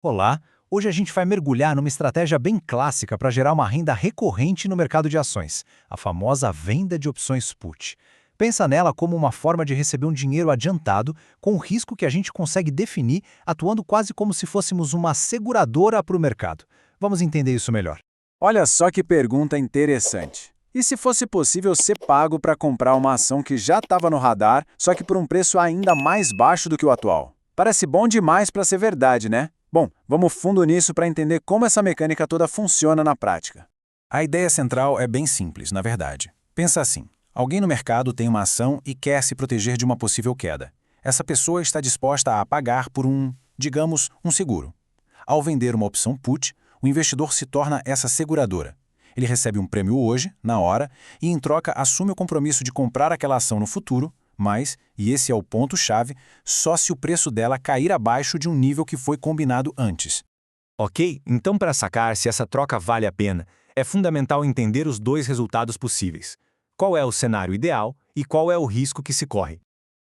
Olá, hoje a gente vai mergulhar numa estratégia bem clássica para gerar uma renda recorrente no mercado de ações, a famosa venda de opções put. Pensa nela como uma forma de receber um dinheiro adiantado com o risco que a gente consegue definir, atuando quase como se fôssemos uma seguradora para o mercado. Vamos entender isso melhor. Olha só que pergunta interessante. E se fosse possível ser pago para comprar uma ação que já estava no radar, só que por um preço ainda mais baixo do que o atual? Parece bom demais para ser verdade, né? Bom, vamos fundo nisso para entender como essa mecânica toda funciona na prática. A ideia central é bem simples, na verdade. Pensa assim: alguém no mercado tem uma ação e quer se proteger de uma possível queda. Essa pessoa está disposta a pagar por digamos, um seguro. Ao vender uma opção put, o investidor se torna essa seguradora. Ele recebe um prêmio hoje, na hora, e em troca assume o compromisso de comprar aquela ação no futuro, mas, e esse é o ponto-chave, só se o preço dela cair abaixo de um nível que foi combinado antes. Ok? Então, para sacar se essa troca vale a pena, é fundamental entender os dois resultados possíveis. Qual é o cenário ideal e qual é o risco que se corre?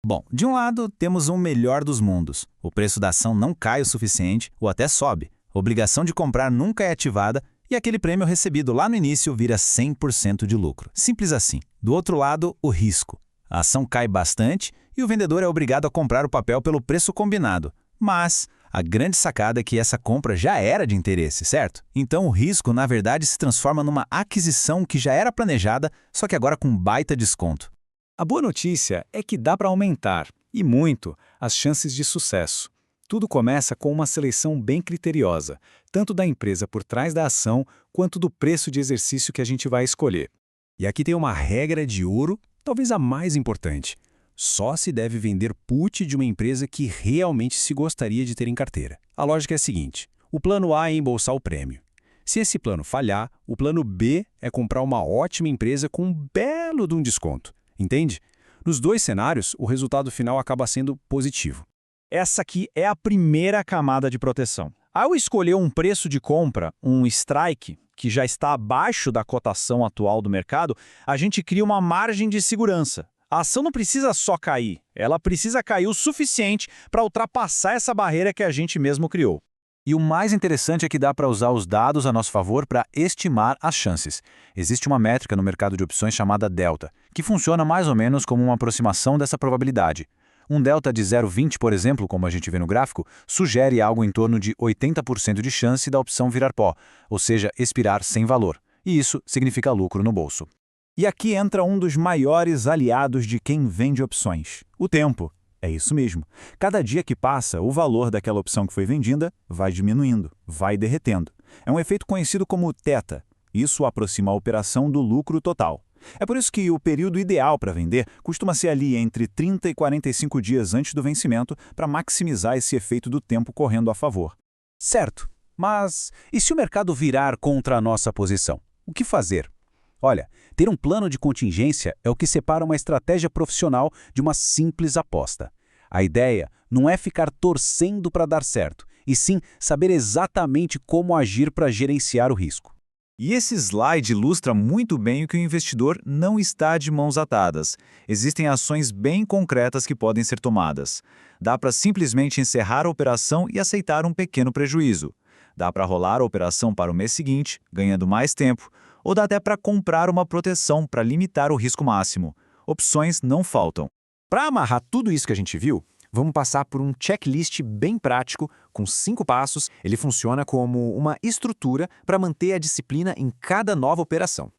Bom, de um lado, temos o melhor dos mundos. O preço da ação não cai o suficiente ou até sobe. A obrigação de comprar nunca é ativada e aquele prêmio recebido lá no início vira 100% de lucro. Simples assim. Do outro lado, o risco. A ação cai bastante e o vendedor é obrigado a comprar o papel pelo preço combinado. Mas a grande sacada é que essa compra já era de interesse, certo? Então o risco, na verdade, se transforma numa aquisição que já era planejada, só que agora com baita desconto. A boa notícia é que dá para aumentar, e muito, as chances de sucesso. Tudo começa com uma seleção bem criteriosa, tanto da empresa por trás da ação, quanto do preço de exercício que a gente vai escolher. E aqui tem uma regra de ouro, talvez a mais importante. Só se deve vender put de uma empresa que realmente se gostaria de ter em carteira. A lógica é a seguinte: o plano A é embolsar o prêmio. Se esse plano falhar, o plano B é comprar uma ótima empresa com um belo de um desconto. Entende? Nos dois cenários, o resultado final acaba sendo positivo. Essa aqui é a primeira camada de proteção. Ao escolher um preço de compra, um strike, que já está abaixo da cotação atual do mercado, a gente cria uma margem de segurança. A ação não precisa só cair, ela precisa cair o suficiente para ultrapassar essa barreira que a gente mesmo criou. E o mais interessante é que dá para usar os dados a nosso favor para estimar as chances. Existe uma métrica no mercado de opções chamada delta, que funciona mais ou menos como uma aproximação dessa probabilidade. Um delta de 0,20, por exemplo, como a gente vê no gráfico, sugere algo em torno de 80% de chance da opção virar pó, ou seja, expirar sem valor. E isso significa lucro no bolso. E aqui entra um dos maiores aliados de quem vende opções: o tempo. É isso mesmo. Cada dia que passa, o valor daquela opção que foi vendida vai diminuindo, vai derretendo. É um efeito conhecido como θ. Isso aproxima a operação do lucro total. É por isso que o período ideal para vender costuma ser ali entre 30 e 45 dias antes do vencimento para maximizar esse efeito do tempo correndo a favor. Certo, mas e se o mercado virar contra a nossa posição? O que fazer? Olha, ter um plano de contingência é o que separa uma estratégia profissional de uma simples aposta. A ideia não é ficar torcendo para dar certo, e sim saber exatamente como agir para gerenciar o risco. E esse slide ilustra muito bem o que o investidor não está de mãos atadas. Existem ações bem concretas que podem ser tomadas. Dá para simplesmente encerrar a operação e aceitar um pequeno prejuízo. Dá para rolar a operação para o mês seguinte, ganhando mais tempo, ou dá até para comprar uma proteção para limitar o risco máximo. Opções não faltam. Para amarrar tudo isso que a gente viu, vamos passar por um checklist bem prático, com 5 passos. Ele funciona como uma estrutura para manter a disciplina em cada nova operação.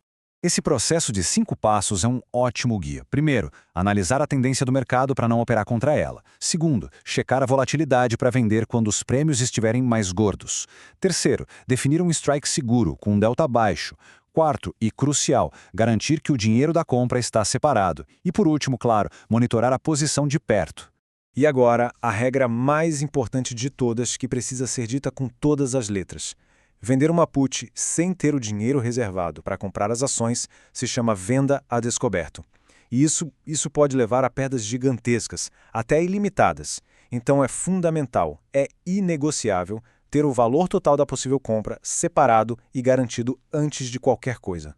Esse processo de 5 passos é um ótimo guia. Primeiro, analisar a tendência do mercado para não operar contra ela. Segundo, checar a volatilidade para vender quando os prêmios estiverem mais gordos. Terceiro, definir um strike seguro, com um delta baixo. Quarto, e crucial, garantir que o dinheiro da compra está separado. E por último, claro, monitorar a posição de perto. E agora, a regra mais importante de todas, que precisa ser dita com todas as letras. Vender uma put sem ter o dinheiro reservado para comprar as ações se chama venda a descoberto. E isso pode levar a perdas gigantescas, até ilimitadas. Então é fundamental, é inegociável, ter o valor total da possível compra separado e garantido antes de qualquer coisa.